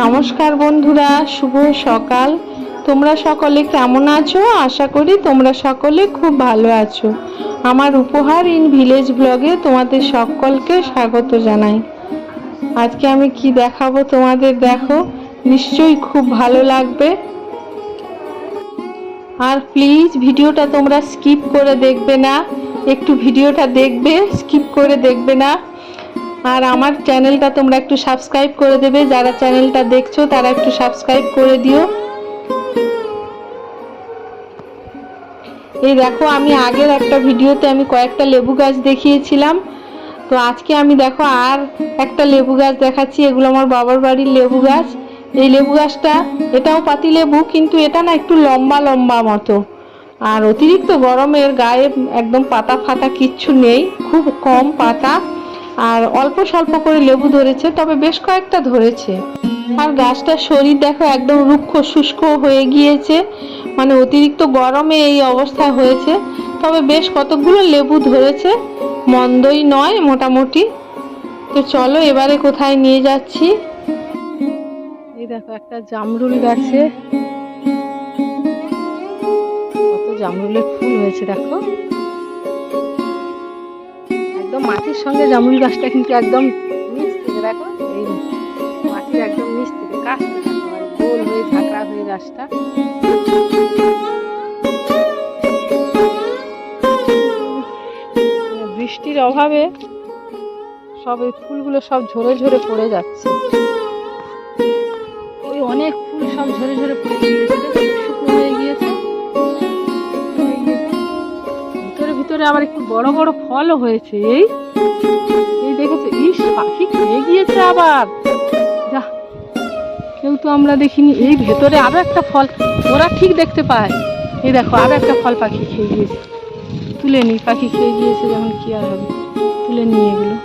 নমস্কার বন্ধুরা, শুভ সকাল। তোমরা সকলে কেমন আছো? আশা করি তোমরা সকলে খুব ভালো আছো। আমার উপহার ইন ভিলেজ ব্লগে তোমাদের সকলকে স্বাগত জানাই। আজকে আমি কি দেখাবো তোমাদের, দেখো, নিশ্চয়ই খুব ভালো লাগবে। আর প্লিজ ভিডিওটা তোমরা স্কিপ করে দেখবে না, একটু ভিডিওটা দেখবে, স্কিপ করে দেখবে না। আর আমার চ্যানেলটা তোমরা একটু সাবস্ক্রাইব করে দেবে, যারা চ্যানেলটা দেখছো তারা একটু সাবস্ক্রাইব করে দিও। এই দেখো, আমি আগের একটা ভিডিওতে আমি কয়েকটা লেবু গাছ দেখিয়েছিলাম, তো আজকে আমি দেখো আর একটা লেবু গাছ দেখাচ্ছি। এগুলো আমার বাবার বাড়ির লেবু গাছ। এই লেবু গাছটা, এটাও পাতি লেবু, কিন্তু এটা না একটু লম্বা লম্বা মতো। আর অতিরিক্ত গরমের গায়ে একদম পাতা ফাতা কিচ্ছু নেই, খুব কম পাতা, আর অল্প স্বল্প করে লেবু ধরেছে, তবে বেশ কয়েকটা ধরেছে। আর গাছটার শরীর দেখো একদম রুক্ষ শুষ্ক হয়ে গিয়েছে, মানে অতিরিক্ত গরমে এই অবস্থা হয়েছে। তবে বেশ কতগুলো লেবু ধরেছে, মন্দই নয় মোটামুটি। তো চলো এবারে কোথায় নিয়ে যাচ্ছি। এই দেখো একটা জামরুল গাছে কত জামরুলের ফুল হয়েছে, দেখো একদম মাটির সঙ্গে জামরুল গাছটা কিন্তু একদম নিচ থেকে, দেখো এই মাটির একদম নিচ থেকে কাছ থেকে গোল হয়ে ঝাঁকড়া হয়ে গাছটা। বৃষ্টির অভাবে সব এই ফুলগুলো সব ঝরে ঝরে পড়ে যাচ্ছে। ওই অনেক ফুল সব ঝরে ঝরে পড়ে গিয়েছে, শুকনো হয়ে গিয়েছে। ভিতরে ভিতরে আবার একটু বড় বড় ফলও হয়েছে। এই এই দেখেছো, ইস পাখি খেয়ে গিয়েছে আবার, যা কেউ তো আমরা দেখিনি। এই ভেতরে আরো একটা ফল ওরা ঠিক দেখতে পায়। এই দেখো আরো একটা ফল পাখি খেয়ে গিয়েছে, তুলে নি। পাখি খেয়ে গিয়েছে যখন কি আর হবে, তুলে নিয়ে এগুলো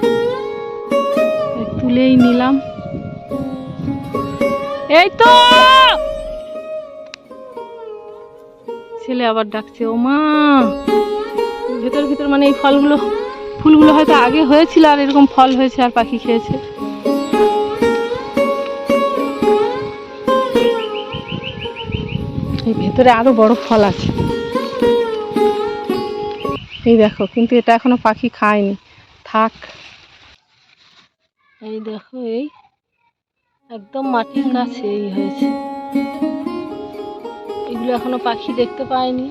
তুলেই নিলাম। এই তো ছেলে আবার ডাকছে, ও মা। ভেতর ভিতর মানে এই ফুলগুলো হয়তো আগে হয়েছিল আর এরকম ফল হয়েছে আর পাখি খেয়েছে। এই ভেতরে আরো বড় ফল আছে, এই দেখো, কিন্তু এটা এখনো পাখি খায়নি, থাক। এই দেখো, এই একদম মাটির কাছে এই হয়েছে, এগুলো এখনো পাখি দেখতে পায়নি।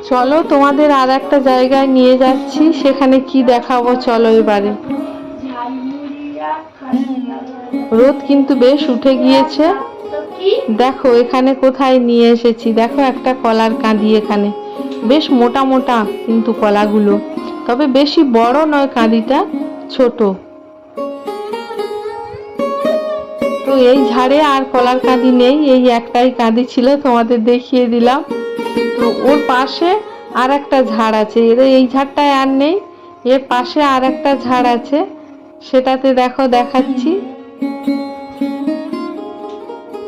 চলো তোমাদের আর একটা জায়গায় নিয়ে যাচ্ছি, সেখানে কি দেখাবো চলো এবারে। রোদ কিন্তু বেশ উঠে গিয়েছে, দেখো এখানে কোথায় নিয়ে এসেছি। দেখো একটা কলার কাঁদি, এখানে বেশ মোটা মোটা কিন্তু কলাগুলো, তবে বেশি বড় নয়, কাঁদিটা ছোট। তো এই ঝাড়ে আর কলার কাঁদি নেই, এই একটাই কাঁদি ছিল, তোমাদের দেখিয়ে দিলাম। তো ওর পাশে আর একটা ঝাড় আছে, এই ঝাড়টায় আর নেই, এর পাশে আর একটা ঝাড় আছে, সেটাতে দেখো দেখাচ্ছি।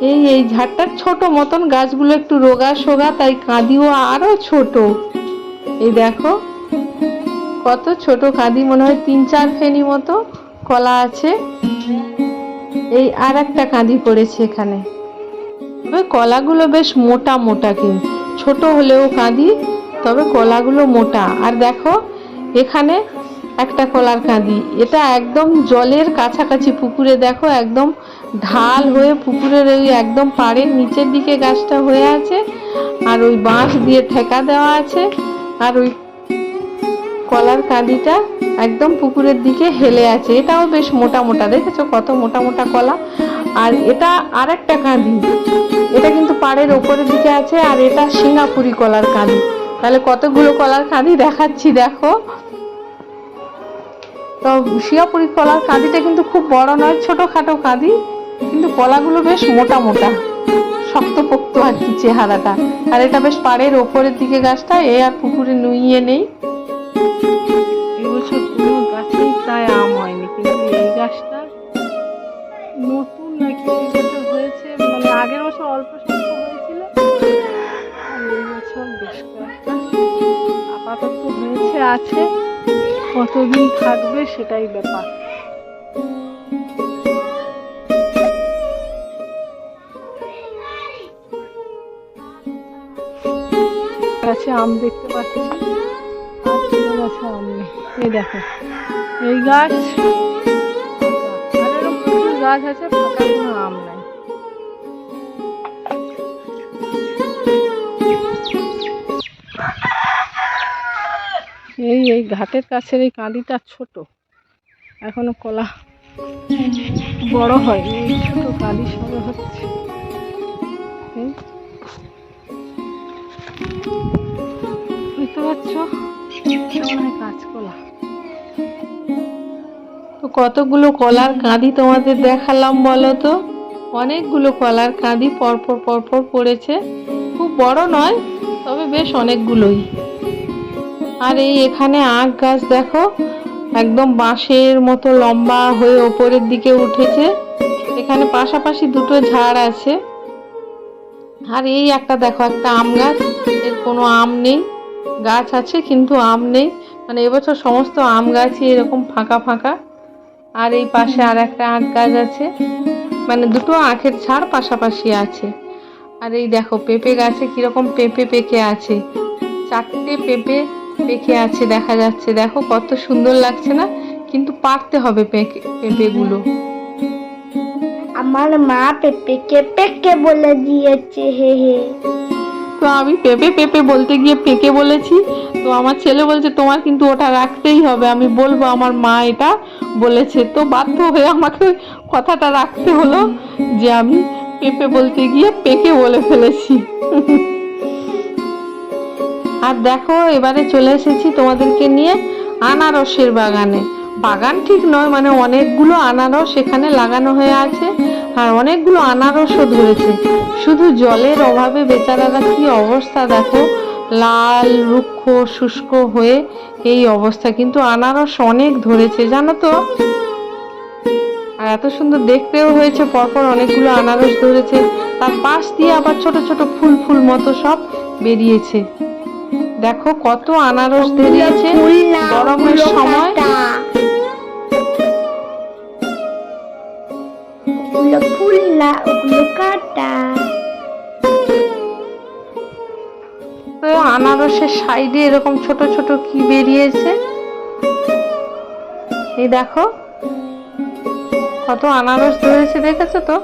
এই ঝাড়টার ছোট মতন, গাছগুলো একটু রোগা সোগা, তাই কাঁদিও আরো ছোট। এই দেখো কত ছোট কাঁদি, মনে হয় 3-4 ফেনি মতো কলা আছে। এই আর একটা কাঁদি পড়েছে এখানে, তবে কলাগুলো বেশ মোটা মোটা, কিন্তু ছোট হলেও কাঁদি, তবে কলাগুলো মোটা। আর দেখো এখানে একটা কলার কাঁদি, এটা একদম জলের কাছাকাছি, পুকুরে দেখো একদম ঢাল হয়ে পুকুরের ওই একদম পাড়ের নিচের দিকে গাছটা হয়ে আছে, আর ওই বাঁশ দিয়ে ঠেকা দেওয়া আছে, আর ওই কলার কাঁদিটা একদম পুকুরের দিকে হেলে আছে। এটাও বেশ মোটা মোটা, দেখেছো কত মোটা মোটা কলা। আর এটা আর একটা কাঁদি, এটা কিন্তু পাড়ের ওপরের দিকে আছে, আর এটা সিঙ্গাপুরি কলার কাঁদি। তাহলে কতগুলো কলার কাঁদি দেখাচ্ছি, দেখো। তো সিঙ্গাপুরি কলার কাঁদিটা কিন্তু খুব বড় নয়, ছোটখাটো কাঁদি, কিন্তু কলাগুলো বেশ মোটা মোটা, শক্তপোক্ত আর কি চেহারাটা। আর এটা বেশ পাড়ের ওপরের দিকে গাছটা, এ আর পুকুরে নুইয়ে নেই। এবছর কোনো গাছেই প্রায় আম হয়নি, কিন্তু এই গাছটা নতুন নাকি এই বছর হয়েছে, মানে আগের বছর অল্প স্বল্প হয়েছিল, আর এই বছর বেশ কয়েকটা আপাতত হয়েছে, আছে, কতদিন থাকবে সেটাই ব্যাপার। গাছে আম দেখতে পাচ্ছি, আর কোনো গাছে আম নেই। এই দেখো এই গাছ ফাঁকা, আর এরকম প্রচুর গাছ আছে, ফাঁকা কোনো আম নাই। এই ঘাটের কাছের এই কাঁদিটা ছোট, এখনো কলা বড় হয়নি, এই ছোট কাঁদি সবে হচ্ছে। বুঝতে পারছো, কাঁচকলা। তো কতগুলো কলার কাঁদি তোমাদের দেখালাম বলো তো। অনেকগুলো কলার কাঁদি পরপর পরপর পড়েছে, খুব বড় নয়, তবে বেশ অনেকগুলোই। আর এই এখানে আখ গাছ দেখো, একদম বাঁশের মতো লম্বা হয়ে ওপরের দিকে উঠেছে। এখানে পাশাপাশি দুটো ঝাড় আছে। আর এই একটা দেখো, একটা আম গাছ, এর কোনো আম নেই, গাছ আছে কিন্তু আম নেই, মানে এবছর সমস্ত আম গাছই এরকম ফাঁকা ফাঁকা। আর এই পাশে আর একটা আখ গাছ আছে, মানে দুটো আখের ঝাড় পাশাপাশি আছে। আর এই দেখো পেঁপে গাছে কিরকম পেঁপে পেকে আছে, 4টে পেঁপে পেকে আছে দেখা যাচ্ছে, দেখো কত সুন্দর লাগছে না? কিন্তু পারতে হবে পেঁপেগুলো। আমার মা পেঁপেকে পেকে বলে দিয়েছে, হে হে। তো আমি পেঁপে পেঁপে বলতে গিয়ে পেকে বলেছি, তো আমার ছেলে বলছে তোমার কিন্তু ওটা রাখতেই হবে, আমি বলবো আমার মা এটা বলেছে। তো বাধ্য হয়ে আমাকে কথাটা রাখতে হলো যে আমি পেঁপে বলতে গিয়ে পেকে বলে ফেলেছি। আর দেখো এবারে চলে এসেছি তোমাদেরকে নিয়ে আনারসের বাগানে। বাগান ঠিক নয়, মানে অনেকগুলো আনারস এখানে লাগানো হয়ে আছে, আর অনেকগুলো আনারসও ধরেছে। শুধু জলের অভাবে বেচারারা কি অবস্থা দেখো, লাল রুক্ষ শুষ্ক হয়ে এই অবস্থা, কিন্তু আনারস অনেক ধরেছে জানো তো। আর এত সুন্দর দেখতেও হয়েছে, পরপর অনেকগুলো আনারস ধরেছে, তার পাশ দিয়ে আবার ছোট ছোট ফুল ফুল মতো সব বেরিয়েছে। দেখো কত আনারস বেরিয়েছে গরমের সময়। ফুল না, ওগুলো কাটা। তো আনারসের সাইডে এরকম ছোট ছোট কি বেরিয়েছে, এই দেখো কত আনারস ধরেছে, দেখেছো তো?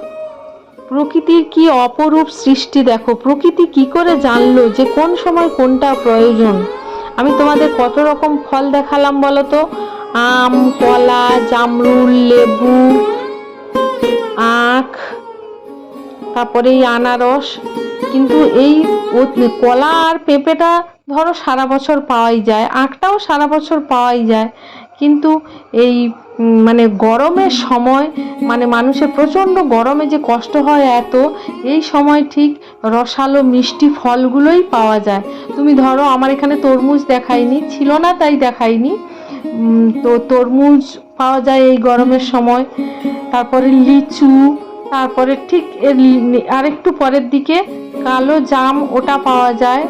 প্রকৃতির কি অপরূপ সৃষ্টি দেখো, প্রকৃতি কি করে জানলো যে কোন সময় কোনটা প্রয়োজন। আমি তোমাদের কত রকম ফল দেখালাম বলো তো, আম, কলা, জামরুল, লেবু, আখ, তারপরে এই আনারস। কিন্তু এই কলা আর পেঁপেটা ধরো সারা বছর পাওয়াই যায়, আখটাও সারা বছর পাওয়াই যায়, কিন্তু এই মানে গরমের সময়, মানে মানুষের প্রচণ্ড গরমে যে কষ্ট হয় এত, এই সময় ঠিক রসালো মিষ্টি ফলগুলোই পাওয়া যায়। তুমি ধরো আমার এখানে তরমুজ দেখাইনি, ছিল না তাই দেখাইনি, তো তরমুজ পাওয়া যায় এই গরমের সময়, তারপরে লিচু, তারপরে ঠিক এর আরেকটু পরের দিকে কালো জাম, ওটা পাওয়া যায়,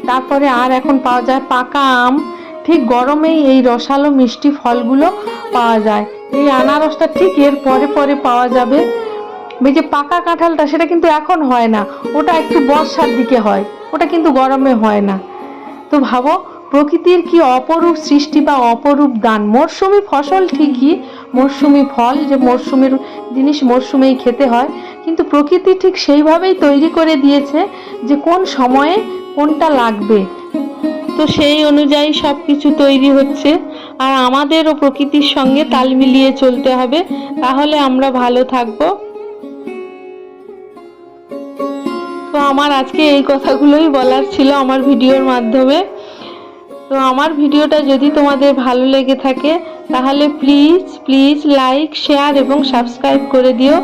তারপরে আর এখন পাওয়া যায় পাকা আম। ঠিক গরমেই এই রসালো মিষ্টি ফলগুলো পাওয়া যায়। এই আনারসটা ঠিক এর পরে পরে পাওয়া যাবে। এই যে পাকা কাঁঠালটা, সেটা কিন্তু এখন হয় না, ওটা একটু বর্ষার দিকে হয়, ওটা কিন্তু গরমে হয় না। তো ভাবো প্রকৃতির কি অপরূপ সৃষ্টি বা অপরূপ দান। মরশুমি ফসল ঠিকই, মরশুমি ফল, যে মরশুমের জিনিস মরশুমেই খেতে হয়, কিন্তু প্রকৃতি ঠিক সেইভাবেই তৈরি করে দিয়েছে যে কোন সময়ে কোনটা লাগবে, তো সেই অনুযায়ী সব কিছু তৈরি হচ্ছে। আর আমাদেরও প্রকৃতির সঙ্গে তাল মিলিয়ে চলতে হবে, তাহলে আমরা ভালো থাকবো। তো আমার আজকে এই কথাগুলোই বলার ছিল আমার ভিডিওর মাধ্যমে। তো আমার ভিডিওটা যদি তোমাদের ভালো লেগে থাকে তাহলে প্লিজ প্লিজ লাইক, শেয়ার এবং সাবস্ক্রাইব করে দিও।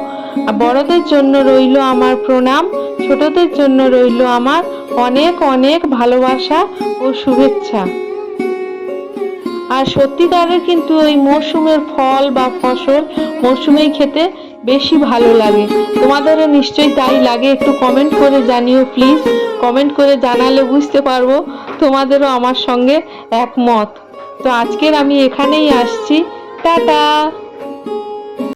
আর বড়দের জন্য রইল আমার প্রণাম, ছোটদের জন্য রইল আমার অনেক অনেক ভালোবাসা ও শুভেচ্ছা। আর সত্যিকারের কিন্তু ওই মরশুমের ফল বা ফসল মরশুমেই খেতে বেশি ভালো লাগে। তোমাদেরও নিশ্চয়ই তাই লাগে, একটু কমেন্ট করে জানিও প্লিজ। কমেন্ট করে জানালে বুঝতে পারবো তোমাদেরও আমার সঙ্গে একমত। তো আজকের আমি এখানেই আসছি, টাটা।